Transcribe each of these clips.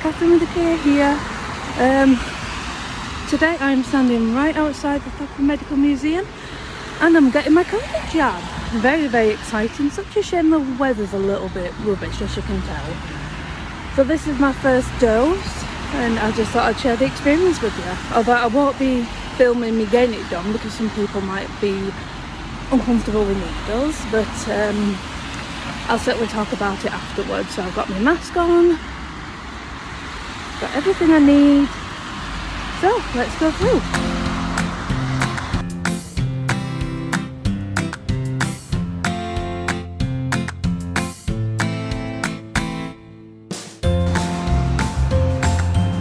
Catherine with the K here. Today I'm standing right outside the Thacker Medical Museum and I'm getting my COVID jab. Very, very exciting. Such a shame the weather's a little bit rubbish, as you can tell. So this is my first dose and I just thought I'd share the experience with you. Although I won't be filming me getting it done because some people might be uncomfortable with needles, but I'll certainly talk about it afterwards. So I've got my mask on, got everything I need, so let's go through.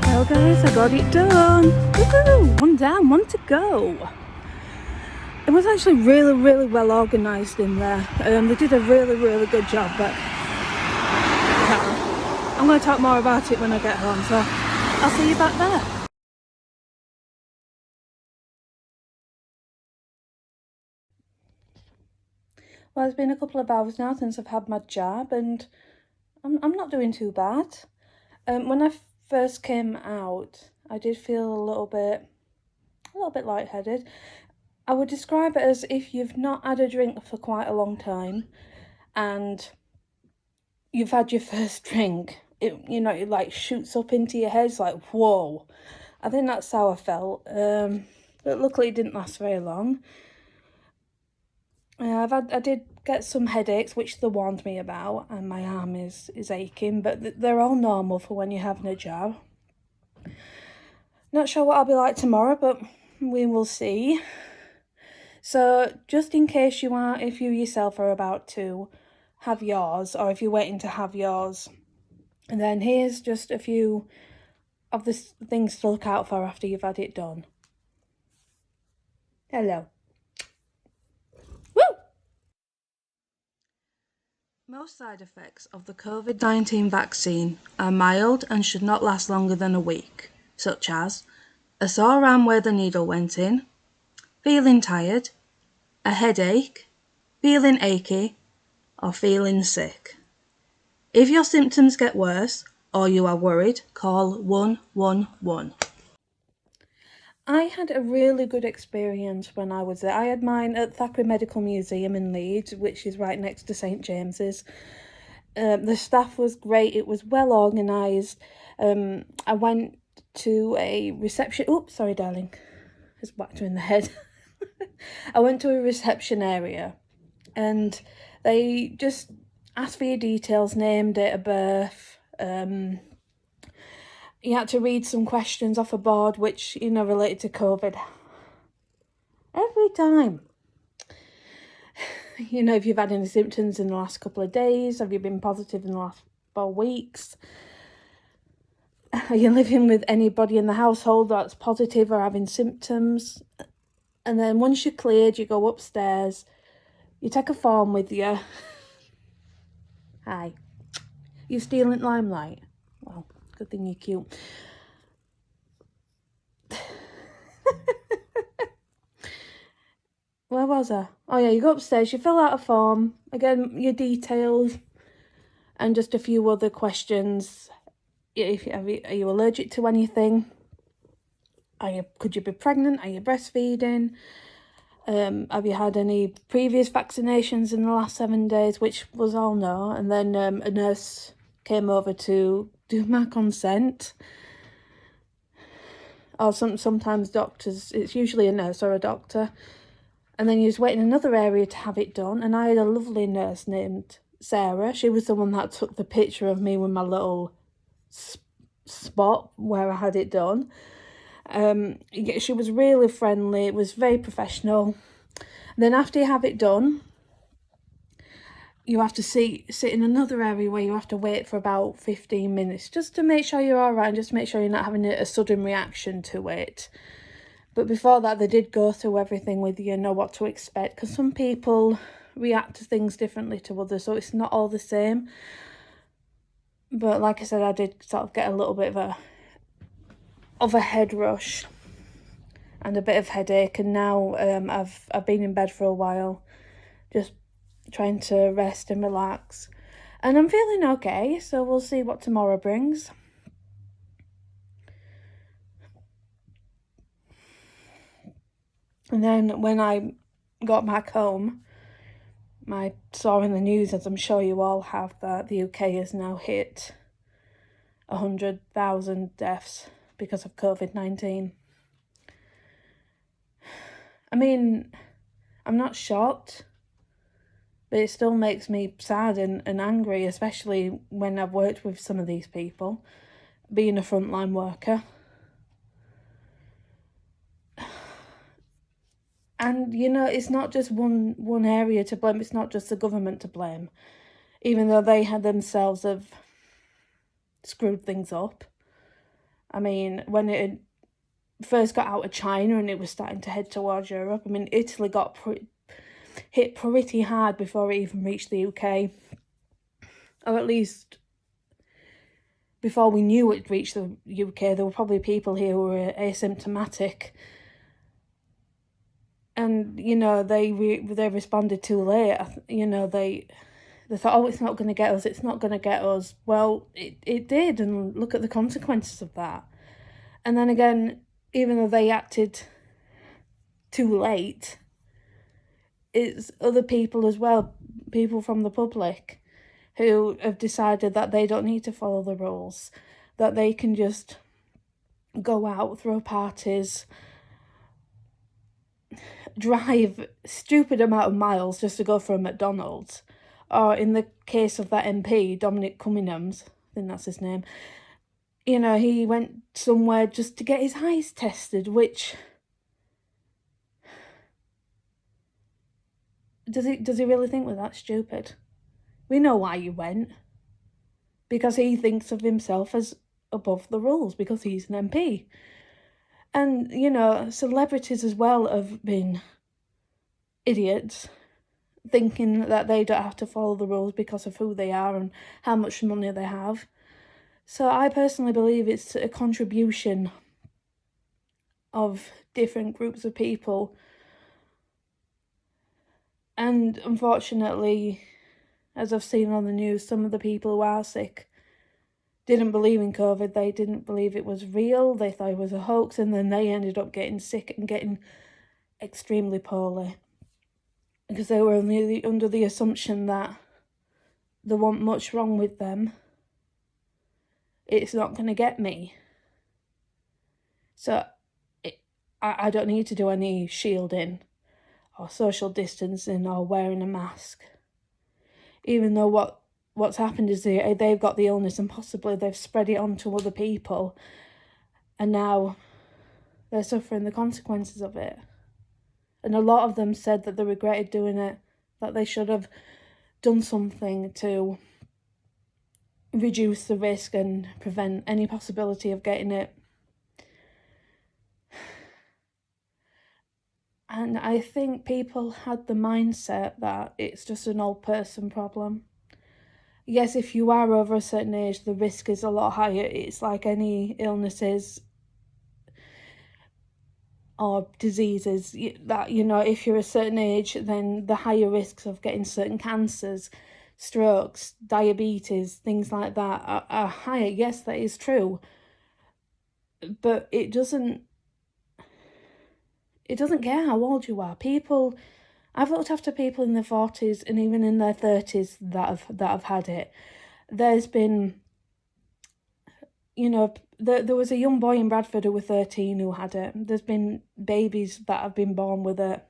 Well guys, I got it done. Woohoo! One down, one to go. It was actually really well organised in there. They did a really good job, but I'm going to talk more about it when I get home, so I'll see you back there. Well, it's been a couple of hours now since I've had my jab and I'm not doing too bad. When I first came out, I did feel a little bit lightheaded. I would describe it as if you've not had a drink for quite a long time and you've had your first drink. It like shoots up into your head. It's like, whoa. I think that's how I felt. But luckily it didn't last very long. I did get some headaches, which they warned me about, and my arm is aching, but they're all normal for when you're having a jab. Not sure what I'll be like tomorrow, but we will see. So just in case if you yourself are about to have yours, or if you're waiting to have yours, and then here's just a few of the things to look out for after you've had it done. Hello. Woo! Most side effects of the COVID-19 vaccine are mild and should not last longer than a week, such as a sore arm where the needle went in, feeling tired, a headache, feeling achy, or feeling sick. If your symptoms get worse or you are worried, call 111. I had a really good experience when I was there. I had mine at Thacker Medical Museum in Leeds, which is right next to St James's. The staff was great. It was well organised. I went to a reception. Oops, sorry, darling. Just whacked her in the head. I went to a reception area and they just asked for your details, name, date of birth. You had to read some questions off a board which, related to COVID. Every time. If you've had any symptoms in the last couple of days, have you been positive in the last 4 weeks? Are you living with anybody in the household that's positive or having symptoms? And then once you're cleared, you go upstairs, you take a form with you. Hi. You stealing limelight? Well, good thing you're cute. Where was I? Oh yeah, you go upstairs, you fill out a form, again, your details, and just a few other questions. Are you allergic to anything? Could you be pregnant? Are you breastfeeding? Have you had any previous vaccinations in the last 7 days? Which was all no. And then a nurse came over to do my consent. Or sometimes doctors, it's usually a nurse or a doctor. And then you just wait in another area to have it done. And I had a lovely nurse named Sarah. She was the one that took the picture of me with my little spot where I had it done. She was really friendly. It was very professional. And then after you have it done, you have to sit in another area where you have to wait for about 15 minutes just to make sure you're all right and just to make sure you're not having a sudden reaction to it. But before that, they did go through everything with you, know what to expect, because some people react to things differently to others, so it's not all the same. But like I said, I did sort of get a little bit of a head rush and a bit of headache, and now I've been in bed for a while, just trying to rest and relax, and I'm feeling okay, so we'll see what tomorrow brings. And then when I got back home, I saw in the news, as I'm sure you all have, that the UK has now hit 100,000 deaths because of COVID-19. I mean, I'm not shocked, but it still makes me sad and angry, especially when I've worked with some of these people, being a frontline worker. And, you know, it's not just one area to blame. It's not just the government to blame, even though they had themselves have screwed things up. I mean, when it first got out of China and it was starting to head towards Europe, I mean, Italy got hit pretty hard before it even reached the UK. Or at least before we knew it reached the UK, there were probably people here who were asymptomatic. And, you know, they responded too late. You know, they thought, oh, it's not going to get us, it's not going to get us. Well, it did, and look at the consequences of that. And then again, even though they acted too late, it's other people as well, people from the public, who have decided that they don't need to follow the rules, that they can just go out, throw parties, drive stupid amount of miles just to go for a McDonald's. Or in the case of that MP, Dominic Cummings, I think that's his name, you know, he went somewhere just to get his eyes tested, which... Does he really think we're that stupid? We know why he went. Because he thinks of himself as above the rules, because he's an MP. And, you know, celebrities as well have been idiots, thinking that they don't have to follow the rules because of who they are and how much money they have. So I personally believe it's a contribution of different groups of people. And unfortunately, as I've seen on the news, some of the people who are sick didn't believe in COVID. They didn't believe it was real. They thought it was a hoax, and then they ended up getting sick and getting extremely poorly because they were under the assumption that there wasn't much wrong with them. It's not going to get me. So I don't need to do any shielding or social distancing or wearing a mask. Even though what's happened is they've got the illness and possibly they've spread it on to other people, and now they're suffering the consequences of it. And a lot of them said that they regretted doing it, that they should have done something to reduce the risk and prevent any possibility of getting it. And I think people had the mindset that it's just an old person problem. Yes, if you are over a certain age, the risk is a lot higher. It's like any illnesses or diseases that, you know, if you're a certain age, then the higher risks of getting certain cancers, strokes, diabetes, things like that are higher. Yes, that is true. But it doesn't care how old you are. People, I've looked after people in their 40s and even in their 30s that have had it. There's been, you know, there was a young boy in Bradford who was 13 who had it. There's been babies that have been born with it.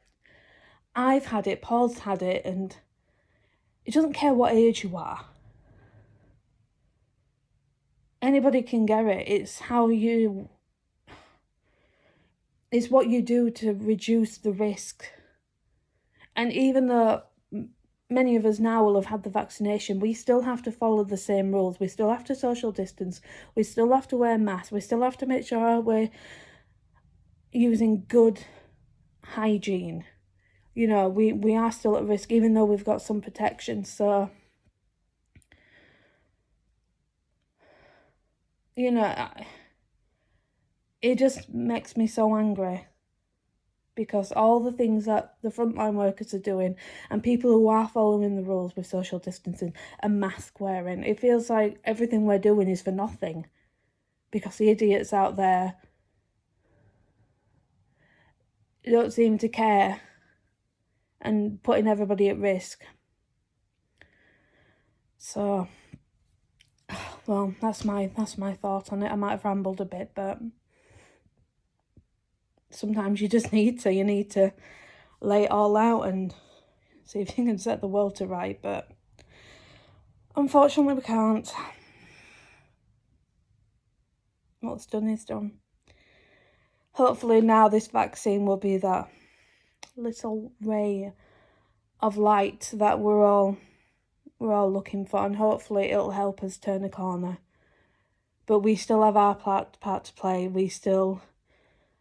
I've had it, Paul's had it, and it doesn't care what age you are. Anybody can get it. It's what you do to reduce the risk. And even though many of us now will have had the vaccination, we still have to follow the same rules. We still have to social distance. We still have to wear masks. We still have to make sure we're using good hygiene. You know, we are still at risk, even though we've got some protection. So, you know, it just makes me so angry. Because all the things that the frontline workers are doing and people who are following the rules with social distancing and mask wearing, it feels like everything we're doing is for nothing. Because the idiots out there don't seem to care and putting everybody at risk. So, well, that's my thought on it. I might have rambled a bit, but sometimes you just need to lay it all out and see if you can set the world to right, but unfortunately we can't. What's done is done. Hopefully now this vaccine will be that little ray of light that we're all looking for, and hopefully it'll help us turn a corner. But we still have our part to play. We still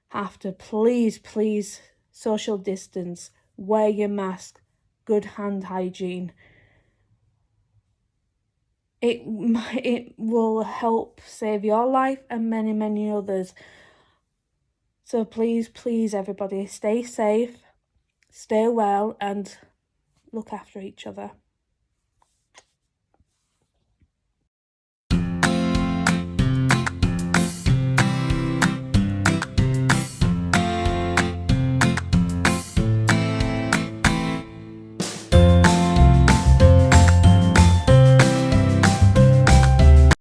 have to please social distance, wear your mask, good hand hygiene. It will help save your life and many others. So please everybody, stay safe, stay well, and look after each other.